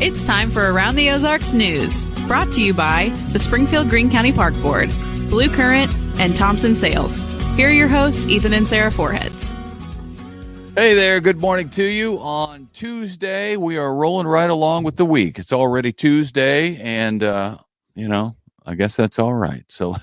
It's time for Around the Ozarks News, brought to you by the Springfield-Greene County Park Board, Blue Current, and Thompson Sales. Here are your hosts, Ethan and Sarah Foreheads. Hey there, good morning to you. On Tuesday, we are rolling right along with the week. It's already Tuesday, and, I guess that's all right. So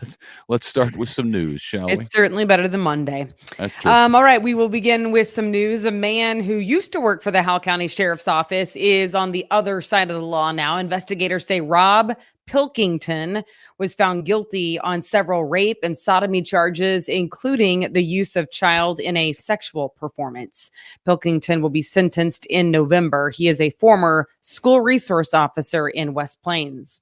let's start with some news, shall we? It's certainly better than Monday. That's true. All right, we will begin with some news. A man who used to work for the Howell County Sheriff's Office is on the other side of the law now. Investigators say Rob Pilkington was found guilty on several rape and sodomy charges, including the use of child in a sexual performance. Pilkington will be sentenced in November. He is a former school resource officer in West Plains.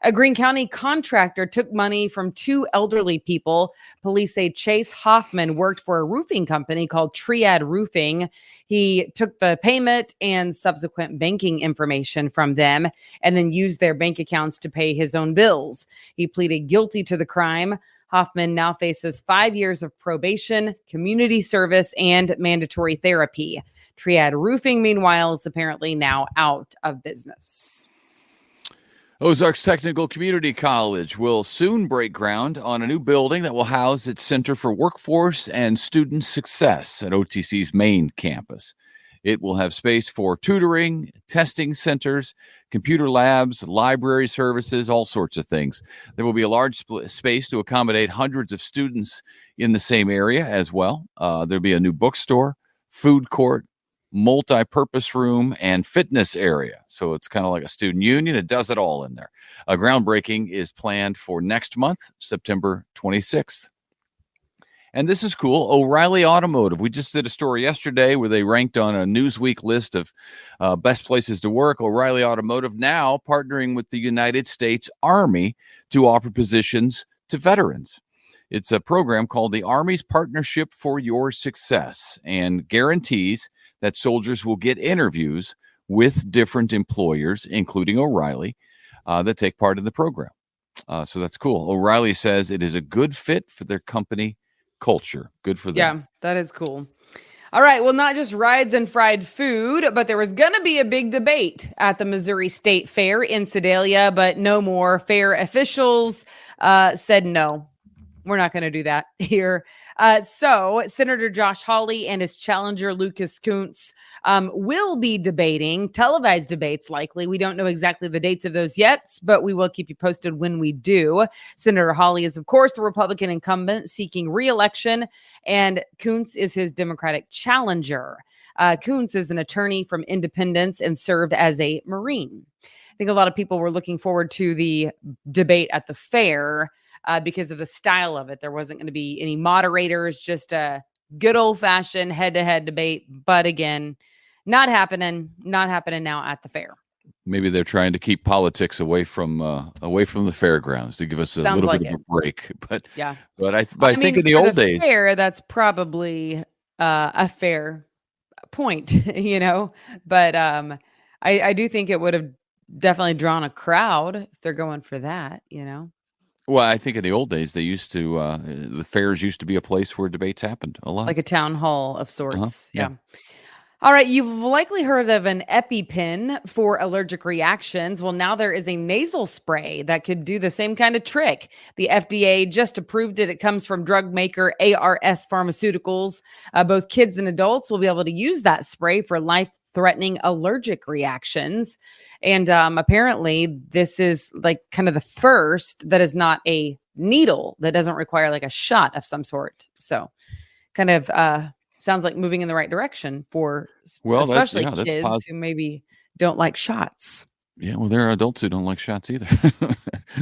A Greene County contractor took money from two elderly people. Police say Chase Hoffman worked for a roofing company called Triad Roofing. He took the payment and subsequent banking information from them and then used their bank accounts to pay his own bills. He pleaded guilty to the crime. Hoffman now faces 5 years of probation, community service, and mandatory therapy. Triad Roofing, meanwhile, is apparently now out of business. Ozarks Technical Community College will soon break ground on a new building that will house its Center for Workforce and Student Success at OTC's main campus. It will have space for tutoring, testing centers, computer labs, library services, all sorts of things. There will be a large space to accommodate hundreds of students in the same area as well. There'll be a new bookstore, food court, multi-purpose room, and fitness area. So it's kind of like a student union. It does it all in there. A groundbreaking is planned for next month, September 26th. And this is cool. O'Reilly Automotive. We just did a story yesterday where they ranked on a Newsweek list of best places to work. O'Reilly Automotive now partnering with the United States Army to offer positions to veterans. It's a program called the Army's Partnership for Your Success and guarantees that soldiers will get interviews with different employers, including O'Reilly, that take part in the program. So that's cool. O'Reilly says it is a good fit for their company culture. Good for them. Yeah, that is cool. All right. Well, not just rides and fried food, but there was going to be a big debate at the Missouri State Fair in Sedalia, but no more. Fair officials said no. We're not going to do that here. So Senator Josh Hawley and his challenger Lucas Kuntz will be debating, televised debates likely. We don't know exactly the dates of those yet, but we will keep you posted when we do. Senator Hawley is, of course, the Republican incumbent seeking re-election, and Kuntz is his Democratic challenger. Kuntz is an attorney from Independence and served as a Marine. I think a lot of people were looking forward to the debate at the fair, because of the style of it. There wasn't going to be any moderators, just a good old-fashioned head-to-head debate. But again, not happening now at the fair. Maybe they're trying to keep politics away from the fairgrounds to give us a little bit of a break. But yeah, but I think in the old days, fair, that's probably a fair point, But I do think it would have definitely drawn a crowd if they're going for that, Well, I think in the old days, they used to, the fairs used to be a place where debates happened a lot. Like a town hall of sorts. Uh-huh. Yeah. All right. You've likely heard of an EpiPen for allergic reactions. Well, now there is a nasal spray that could do the same kind of trick. The FDA just approved it. It comes from drug maker ARS Pharmaceuticals. Both kids and adults will be able to use that spray for life-threatening allergic reactions. And apparently this is like kind of the first that is not a needle, that doesn't require like a shot of some sort. So kind of sounds like moving in the right direction for especially kids who maybe don't like shots. Yeah, well, there are adults who don't like shots either.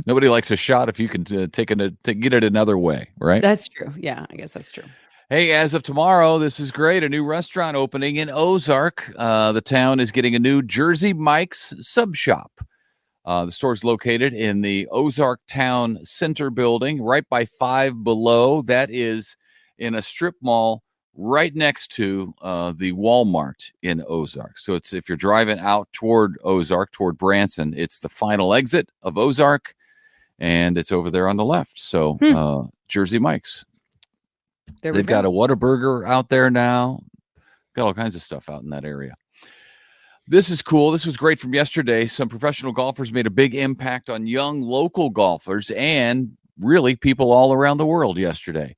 Nobody likes a shot if you can get it another way, right? That's true. Yeah, I guess that's true. Hey, as of tomorrow, this is great. A new restaurant opening in Ozark. The town is getting a new Jersey Mike's sub shop. The store is located in the Ozark Town Center building, right by Five Below. That is in a strip mall right next to the Walmart in Ozark. So it's, if you're driving out toward Ozark, toward Branson, it's the final exit of Ozark, and it's over there on the left. So Jersey Mike's. They've got a Whataburger out there now. Got all kinds of stuff out in that area. This is cool. This was great from yesterday. Some professional golfers made a big impact on young local golfers and really people all around the world yesterday.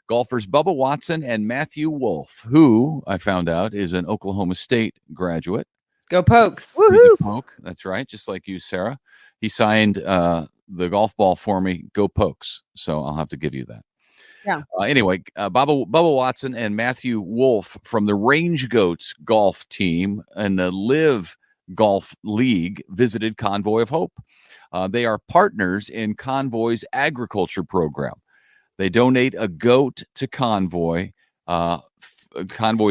Golfers Bubba Watson and Matthew Wolff, who I found out is an Oklahoma State graduate. Go Pokes. He's Woohoo! a Poke. That's right. Just like you, Sarah. He signed the golf ball for me. Go Pokes. So I'll have to give you that. Yeah. Anyway, Bubba Watson and Matthew Wolff from the Range Goats golf team and the Live Golf League visited Convoy of Hope. They are partners in Convoy's agriculture program. They donate a goat to Convoy's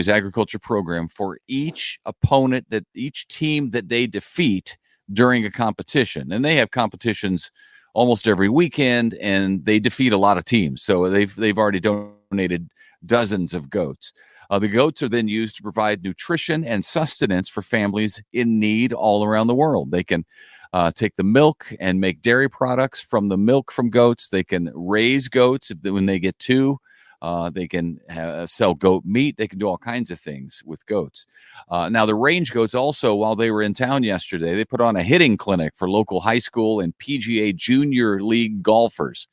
agriculture program for each opponent, that each team that they defeat during a competition. And they have competitions almost every weekend, and they defeat a lot of teams. So they've already donated dozens of goats. The goats are then used to provide nutrition and sustenance for families in need all around the world. They can take the milk and make dairy products from the milk from goats. They can raise goats when they get two. They can sell goat meat. They can do all kinds of things with goats. Now, the Range Goats also, while they were in town yesterday, they put on a hitting clinic for local high school and PGA Junior League golfers.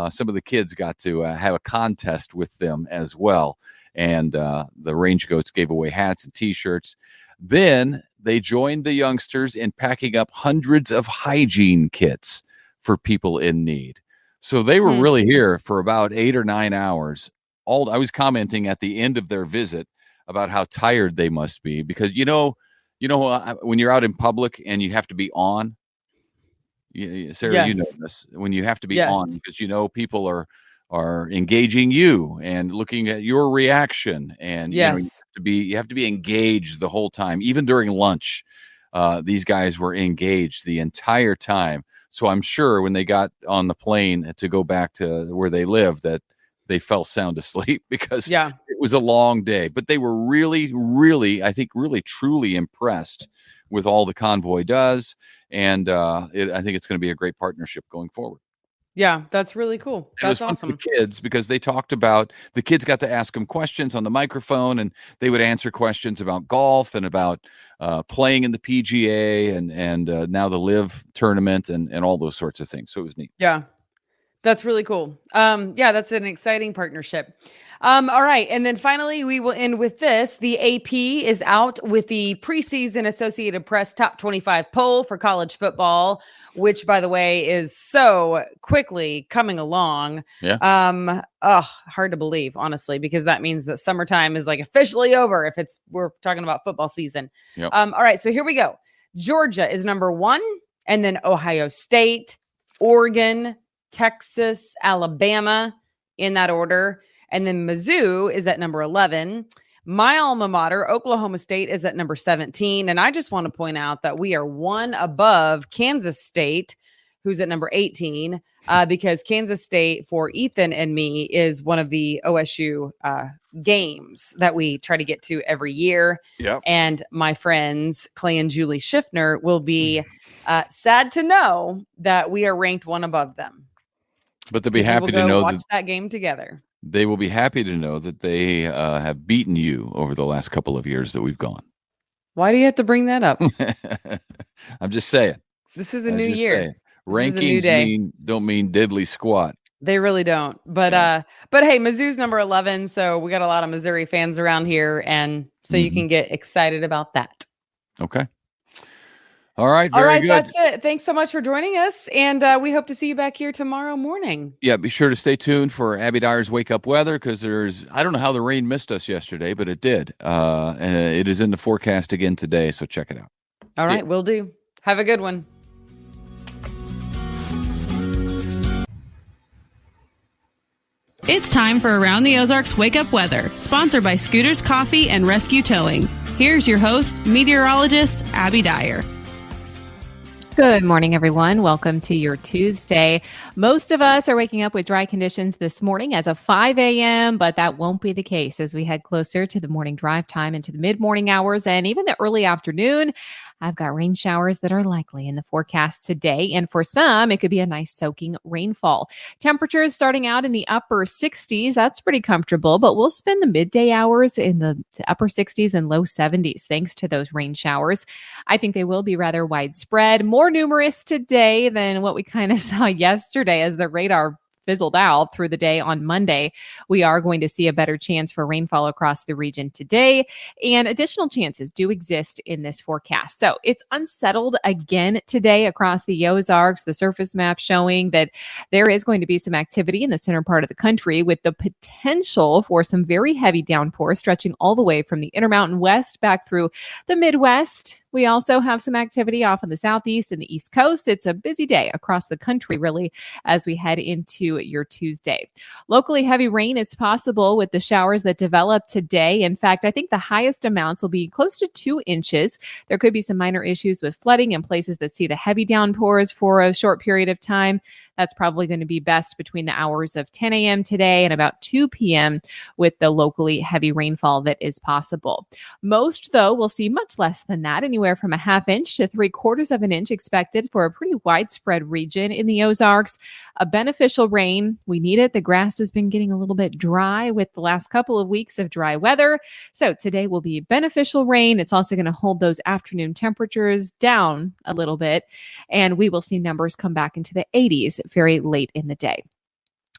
Some of the kids got to have a contest with them as well. And the Range Goats gave away hats and T-shirts. Then they joined the youngsters in packing up hundreds of hygiene kits for people in need. So they were really here for about 8 or 9 hours. I was commenting at the end of their visit about how tired they must be because when you're out in public and you have to be on. Sarah, Yes. you know this, when you have to be Yes. on because people are engaging you and looking at your reaction, and Yes. you have to be engaged the whole time, even during lunch. These guys were engaged the entire time. So I'm sure when they got on the plane to go back to where they live that they fell sound asleep because it was a long day. But they were really, really, I think, really, truly impressed with all the Convoy does. And I think it's going to be a great partnership going forward. Yeah, that's really cool. That's awesome. For the kids, because they talked about, the kids got to ask them questions on the microphone, and they would answer questions about golf and about playing in the PGA and now the Live tournament and all those sorts of things. So it was neat. Yeah, that's really cool. That's an exciting partnership. All right. And then finally, we will end with this. The AP is out with the preseason Associated Press top 25 poll for college football, which, by the way, is so quickly coming along. Yeah. Hard to believe, honestly, because that means that summertime is like officially over if we're talking about football season. Yep. All right. So here we go. Georgia is number 1, and then Ohio State, Oregon, Texas, Alabama, in that order. And then Mizzou is at number 11. My alma mater, Oklahoma State, is at number 17. And I just want to point out that we are one above Kansas State, who's at number 18, because Kansas State, for Ethan and me, is one of the OSU games that we try to get to every year. Yep. And my friends, Clay and Julie Schiffner, will be sad to know that we are ranked one above them. But they'll be happy to know watch that game together. They will be happy to know that they have beaten you over the last couple of years that we've gone. Why do you have to bring that up? I'm just saying. This is a new year. Rankings don't mean diddly squat. They really don't. But hey, Mizzou's number 11, so we got a lot of Missouri fans around here, and so you can get excited about that. Okay. All right. Very good. That's it. Thanks so much for joining us, and we hope to see you back here tomorrow morning. Yeah, be sure to stay tuned for Abby Dyer's Wake Up Weather, because I don't know how the rain missed us yesterday, but it did. And it is in the forecast again today, so check it out. All right, will do. Have a good one. It's time for Around the Ozarks Wake Up Weather, sponsored by Scooters Coffee and Rescue Towing. Here's your host, meteorologist Abby Dyer. Good morning, everyone. Welcome to your Tuesday. Most of us are waking up with dry conditions this morning as of 5 a.m., but that won't be the case as we head closer to the morning drive time into the mid-morning hours and even the early afternoon. I've got rain showers that are likely in the forecast today, and for some, it could be a nice soaking rainfall. Temperatures starting out in the upper 60s. That's pretty comfortable, but we'll spend the midday hours in the upper 60s and low 70s thanks to those rain showers. I think they will be rather widespread, more numerous today than what we kind of saw yesterday as the radar fizzled out through the day on Monday. We are going to see a better chance for rainfall across the region today, and additional chances do exist in this forecast. So it's unsettled again today across the Ozarks. The surface map showing that there is going to be some activity in the center part of the country with the potential for some very heavy downpours stretching all the way from the Intermountain West back through the Midwest. We also have some activity off on the southeast and the east coast. It's a busy day across the country, really, as we head into your Tuesday. Locally, heavy rain is possible with the showers that develop today. In fact, I think the highest amounts will be close to 2 inches. There could be some minor issues with flooding in places that see the heavy downpours for a short period of time. That's probably going to be best between the hours of 10 a.m. today and about 2 p.m. with the locally heavy rainfall that is possible. Most, though, will see much less than that, anywhere from a ½ inch to 3/4 of an inch expected for a pretty widespread region in the Ozarks. A beneficial rain. We need it. The grass has been getting a little bit dry with the last couple of weeks of dry weather. So today will be beneficial rain. It's also going to hold those afternoon temperatures down a little bit, and we will see numbers come back into the 80s very late in the day.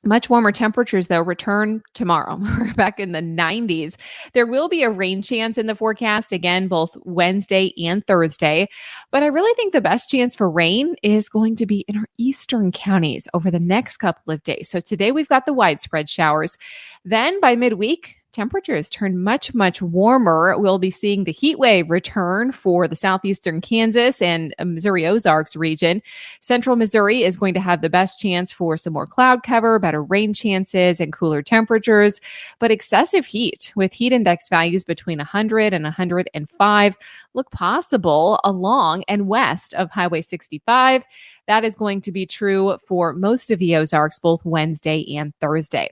Much warmer temperatures, though, return tomorrow. We're back in the 90s. There will be a rain chance in the forecast, again, both Wednesday and Thursday. But I really think the best chance for rain is going to be in our eastern counties over the next couple of days. So today we've got the widespread showers. Then by midweek, temperatures turn much, much warmer. We'll be seeing the heat wave return for the southeastern Kansas and Missouri Ozarks region. Central Missouri is going to have the best chance for some more cloud cover, better rain chances, and cooler temperatures. But excessive heat with heat index values between 100 and 105 look possible along and west of Highway 65. That is going to be true for most of the Ozarks, both Wednesday and Thursday.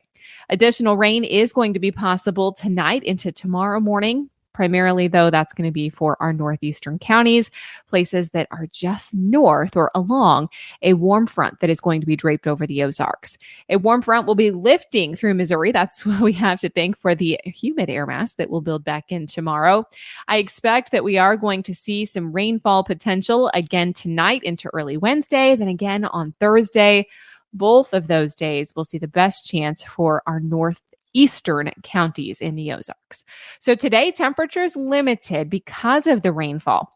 Additional rain is going to be possible tonight into tomorrow morning. Primarily, though, that's going to be for our northeastern counties, places that are just north or along a warm front that is going to be draped over the Ozarks. A warm front will be lifting through Missouri. That's what we have to thank for the humid air mass that will build back in tomorrow. I expect that we are going to see some rainfall potential again tonight into early Wednesday, then again on Thursday. Both of those days, we'll see the best chance for our northeastern counties in the Ozarks. So today, temperatures limited because of the rainfall.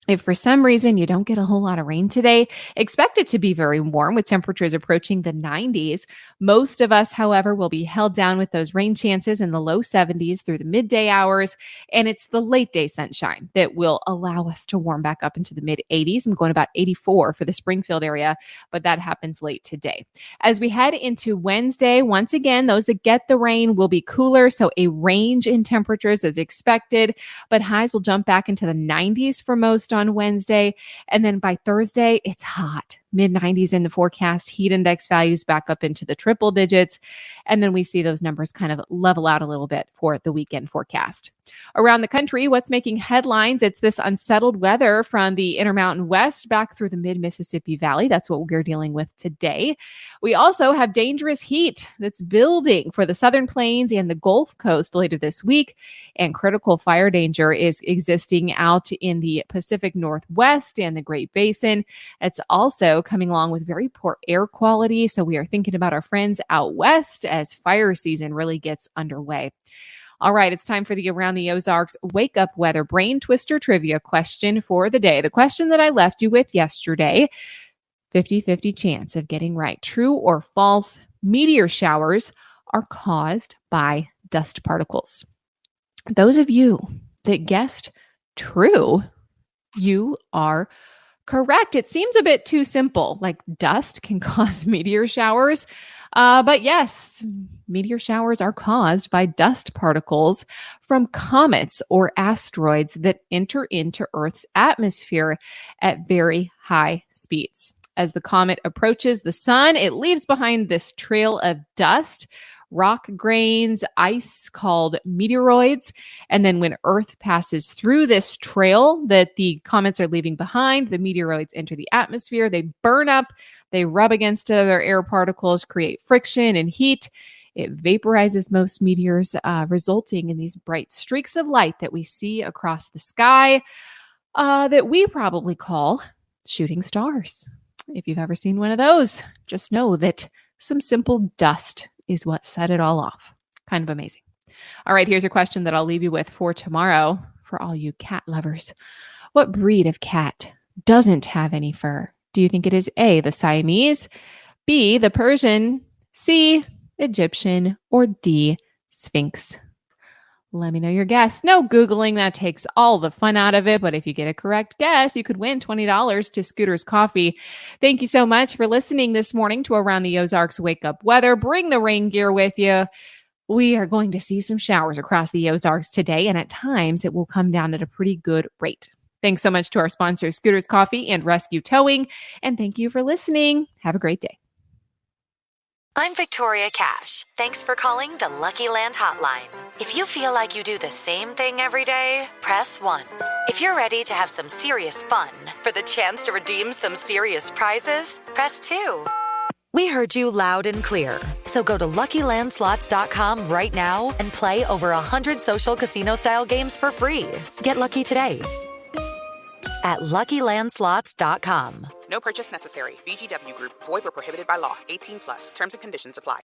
If for some reason you don't get a whole lot of rain today, expect it to be very warm with temperatures approaching the 90s. Most of us, however, will be held down with those rain chances in the low 70s through the midday hours. And it's the late day sunshine that will allow us to warm back up into the mid 80s. I'm going about 84 for the Springfield area, but that happens late today. As we head into Wednesday, once again, those that get the rain will be cooler. So a range in temperatures is expected, but highs will jump back into the 90s for most on Wednesday. And then by Thursday, it's hot. Mid-90s in the forecast, heat index values back up into the triple digits. And then we see those numbers kind of level out a little bit for the weekend forecast. Around the country, what's making headlines? It's this unsettled weather from the Intermountain West back through the mid-Mississippi Valley. That's what we're dealing with today. We also have dangerous heat that's building for the Southern Plains and the Gulf Coast later this week. And critical fire danger is existing out in the Pacific Northwest and the Great Basin. It's also coming along with very poor air quality. So we are thinking about our friends out west as fire season really gets underway. All right, it's time for the Around the Ozarks Wake Up Weather Brain Twister Trivia question for the day. The question that I left you with yesterday, 50-50 chance of getting right. True or false, meteor showers are caused by dust particles. Those of you that guessed true, you are correct. It seems a bit too simple, like dust can cause meteor showers. But yes, meteor showers are caused by dust particles from comets or asteroids that enter into Earth's atmosphere at very high speeds. As the comet approaches the sun, it leaves behind this trail of dust, rock grains, ice called meteoroids. And then when Earth passes through this trail that the comets are leaving behind, the meteoroids enter the atmosphere, they burn up, they rub against other air particles, create friction and heat. It vaporizes most meteors, resulting in these bright streaks of light that we see across the sky that we probably call shooting stars. If you've ever seen one of those, just know that some simple dust is what set it all off. Kind of amazing. All right, here's a question that I'll leave you with for tomorrow for all you cat lovers. What breed of cat doesn't have any fur? Do you think it is A, the Siamese, B, the Persian, C, Egyptian, or D, Sphinx? Let me know your guess. No Googling, that takes all the fun out of it. But if you get a correct guess, you could win $20 to Scooter's Coffee. Thank you so much for listening this morning to Around the Ozarks Wake Up Weather. Bring the rain gear with you. We are going to see some showers across the Ozarks today, and at times it will come down at a pretty good rate. Thanks so much to our sponsors, Scooter's Coffee and Rescue Towing. And thank you for listening. Have a great day. I'm Victoria Cash. Thanks for calling the Lucky Land Hotline. If you feel like you do the same thing every day, press 1. If you're ready to have some serious fun for the chance to redeem some serious prizes, press 2. We heard you loud and clear. So go to LuckyLandSlots.com right now and play over 100 social casino-style games for free. Get lucky today at LuckyLandSlots.com. No purchase necessary. VGW Group. Void where prohibited by law. 18+. Terms and conditions apply.